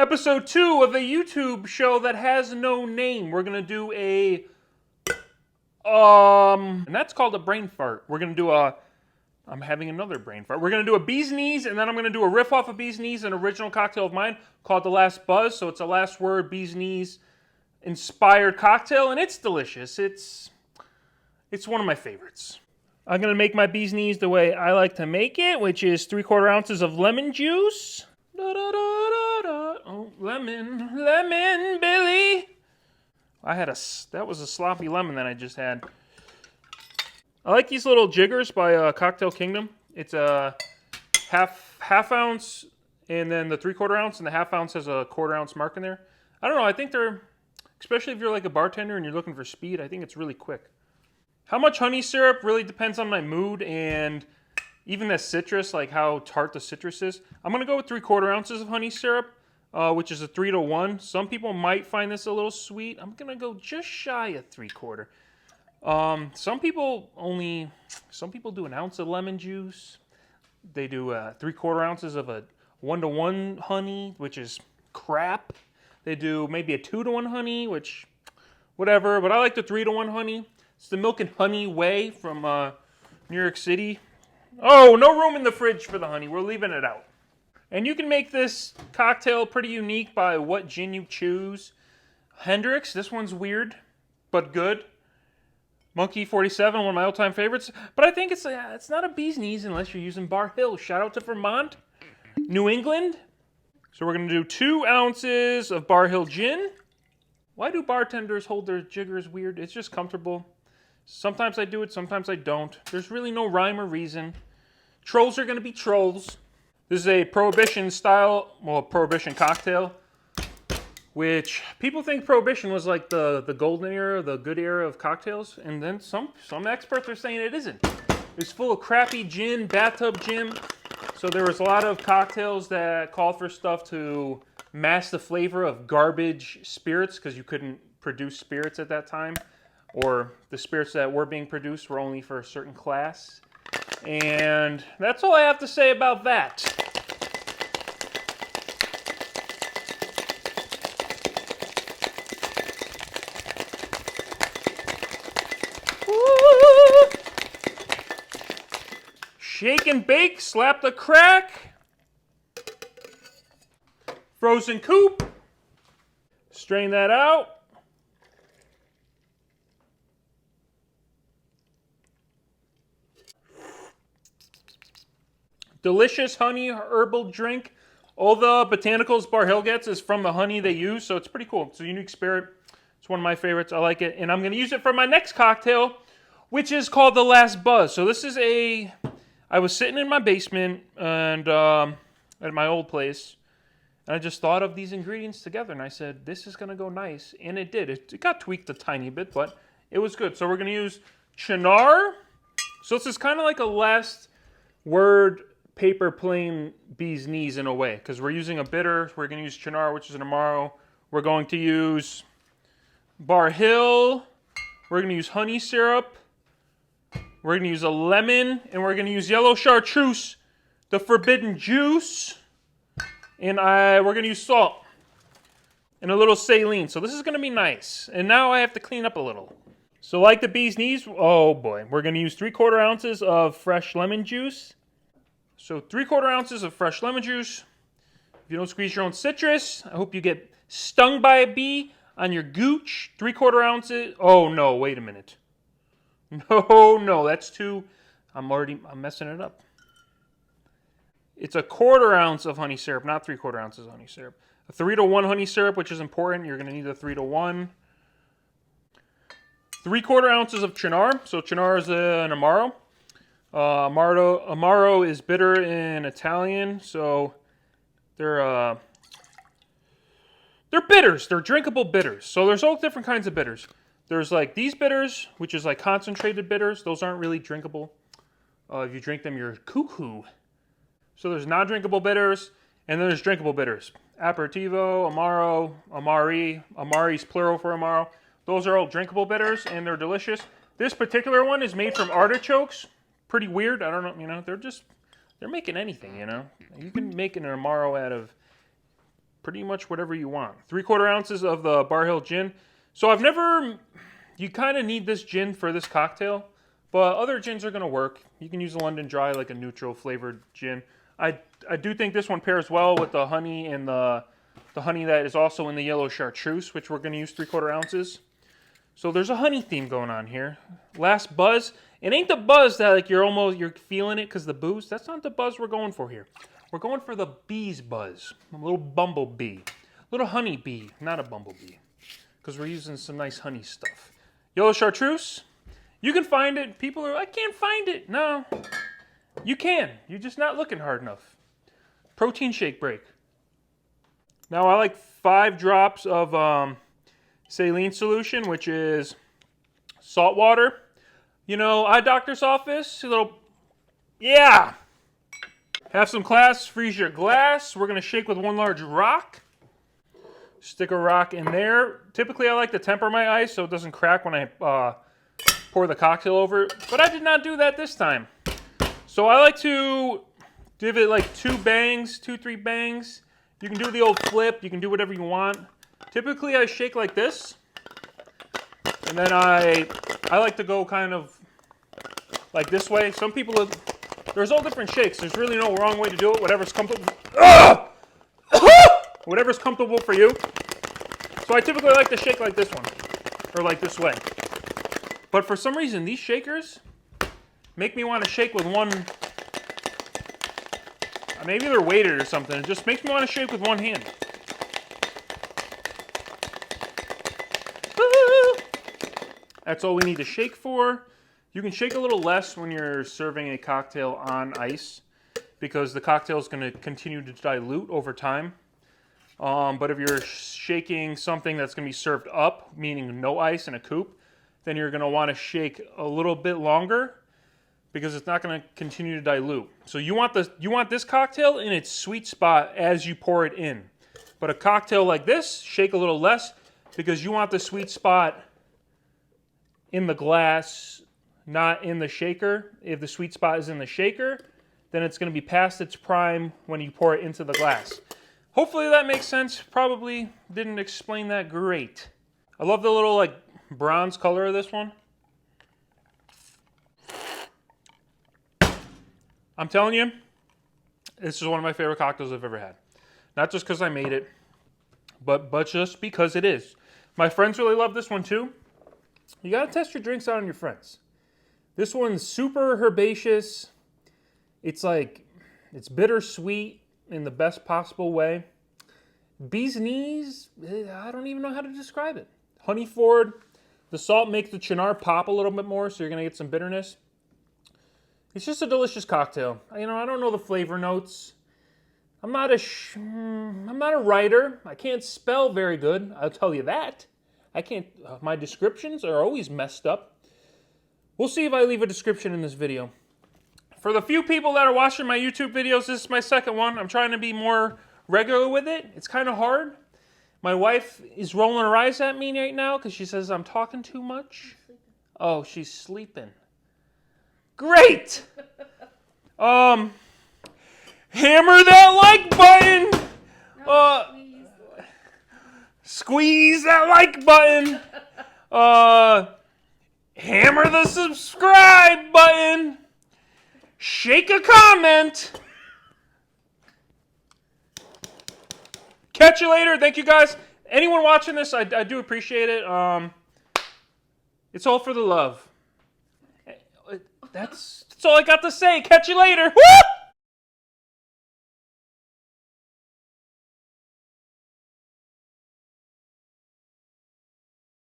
episode 2 of a YouTube show that has no name. We're gonna do and that's called a brain fart. We're gonna do I'm having another brain fart. We're gonna do a bee's knees, and then I'm gonna do a riff off of bee's knees, an original cocktail of mine called the Last Buzz. So it's a last word bee's knees inspired cocktail, and it's delicious. It's one of my favorites. I'm gonna make my bee's knees the way I like to make it, which is 3/4 ounces of lemon juice. Da, da, da, da, da. Oh, lemon, Billy. That was a sloppy lemon that I just had. I like these little jiggers by Cocktail Kingdom. It's a half ounce, and then the 3/4 ounce, and the half ounce has a 1/4 ounce mark in there. I don't know. I think they're, especially if you're like a bartender and you're looking for speed, I think it's really quick. How much honey syrup really depends on my mood and even the citrus, like how tart the citrus is. I'm going to go with 3/4 ounces of honey syrup, which is a 3-to-1. Some people might find this a little sweet. I'm going to go just shy of 3/4. Some people do an ounce of lemon juice. They do 3/4 ounces of a 1-to-1 honey, which is crap. They do maybe a 2-to-1 honey, which, whatever. But I like the 3-to-1 honey. It's the milk and honey way from New York City. Oh, no room in the fridge for the honey. We're leaving it out. And you can make this cocktail pretty unique by what gin you choose. Hendrix, this one's weird, but good. Monkey 47, one of my all-time favorites. But I think it's not a bee's knees unless you're using Bar Hill. Shout out to Vermont, New England. So we're going to do 2 ounces of Bar Hill gin. Why do bartenders hold their jiggers weird? It's just comfortable. Sometimes I do it, sometimes I don't. There's really no rhyme or reason. Trolls are going to be trolls. This is a Prohibition cocktail, which people think Prohibition was like the golden era, the good era of cocktails, and then some experts are saying it isn't. It's full of crappy gin, bathtub gin, so there was a lot of cocktails that called for stuff to mask the flavor of garbage spirits, because you couldn't produce spirits at that time, or the spirits that were being produced were only for a certain class. And that's all I have to say about that. Woo! Shake and bake, slap the crack. Frozen coupe. Strain that out. Delicious honey herbal drink. All the botanicals Bar Hill gets is from the honey they use, so it's pretty cool. It's a unique spirit. It's one of my favorites. I like it. And I'm going to use it for my next cocktail, which is called the Last Buzz. So this is I was sitting in my basement and at my old place, and I just thought of these ingredients together, and I said, this is going to go nice. And it did. It got tweaked a tiny bit, but it was good. So we're going to use Chinar. So this is kind of like a last word paper plane bee's knees in a way, because we're using a bitter. We're going to use Chinar, which is an Amaro. We're going to use Bar Hill. We're going to use honey syrup. We're going to use a lemon, and we're going to use yellow chartreuse, the forbidden juice, and we're going to use salt and a little saline. So this is going to be nice. And now I have to clean up a little. So like the bee's knees, oh boy, we're going to use 3/4 ounces of fresh lemon juice. So 3/4 ounces of fresh lemon juice. If you don't squeeze your own citrus, I hope you get stung by a bee on your gooch. 3/4 ounces. Oh no, wait a minute. No, that's too. I'm messing it up. It's a 1/4 ounce of honey syrup, not 3/4 ounces of honey syrup. A 3-to-1 honey syrup, which is important. You're going to need a 3-to-1. 3/4 ounces of Chinar. So Chinar is an Amaro. Amaro is bitter in Italian, so they're bitters. They're drinkable bitters. So there's all different kinds of bitters. There's like these bitters, which is like concentrated bitters. Those aren't really drinkable. If you drink them, you're cuckoo. So there's non-drinkable bitters, and then there's drinkable bitters. Aperitivo, Amaro, Amari's plural for Amaro. Those are all drinkable bitters, and they're delicious. This particular one is made from artichokes. Pretty weird. I don't know. They're making anything. You can make an Amaro out of pretty much whatever you want. 3/4 ounces of the Bar Hill gin. So I've never, you kind of need this gin for this cocktail, but other gins are going to work. You can use a London Dry, like a neutral flavored gin. I do think this one pairs well with the honey and the honey that is also in the yellow chartreuse, which we're going to use 3/4 ounces. So there's a honey theme going on here. Last buzz. It ain't the buzz that like you're feeling it because the booze. That's not the buzz we're going for here. We're going for the bee's buzz. A little bumblebee. A little honey bee, not a bumblebee. Because we're using some nice honey stuff. Yellow chartreuse. You can find it. People are, I can't find it. No. You can. You're just not looking hard enough. Protein shake break. Now I like 5 drops of saline solution, which is salt water. You know, eye doctor's office. A little, yeah. Have some class, freeze your glass. We're going to shake with 1 large rock. Stick a rock in there. Typically, I like to temper my ice so it doesn't crack when I pour the cocktail over it. But I did not do that this time. So I like to give it like 2 bangs, 2-3 bangs. You can do the old flip. You can do whatever you want. Typically, I shake like this. And then I like to go kind of like this way. Some people, there's all different shakes. There's really no wrong way to do it. Whatever's comfortable. Whatever's comfortable for you. So I typically like to shake like this one. Or like this way. But for some reason, these shakers make me want to shake with one. Maybe they're weighted or something. It just makes me want to shake with one hand. That's all we need to shake for. You can shake a little less when you're serving a cocktail on ice because the cocktail is going to continue to dilute over time. But if you're shaking something that's going to be served up, meaning no ice in a coupe, then you're going to want to shake a little bit longer because it's not going to continue to dilute. So you want this cocktail in its sweet spot as you pour it in. But a cocktail like this, shake a little less because you want the sweet spot in the glass, not in the shaker. If the sweet spot is in the shaker, then it's going to be past its prime when you pour it into the glass. Hopefully that makes sense. Probably didn't explain that great. I love the little like bronze color of this one. I'm telling you, this is one of my favorite cocktails I've ever had. Not just because I made it, but just because it is. My friends really love this one too. You gotta test your drinks out on your friends. This one's super herbaceous. It's bittersweet in the best possible way. Bee's knees, I don't even know how to describe it. Honey forward. The salt makes the chinar pop a little bit more, so you're gonna get some bitterness. It's just a delicious cocktail. You know, I don't know the flavor notes. I'm not a writer. I can't spell very good. I'll tell you that. I can't, my descriptions are always messed up. We'll see if I leave a description in this video. For the few people that are watching my YouTube videos, this is my second one. I'm trying to be more regular with it. It's kind of hard. My wife is rolling her eyes at me right now because she says I'm talking too much. Oh, she's sleeping. Great! Hammer that like button! Squeeze that like button. Hammer the subscribe button. Shake a comment. Catch you later. Thank you guys. Anyone watching this, I do appreciate it. It's all for the love. That's all I got to say. Catch you later. Woo!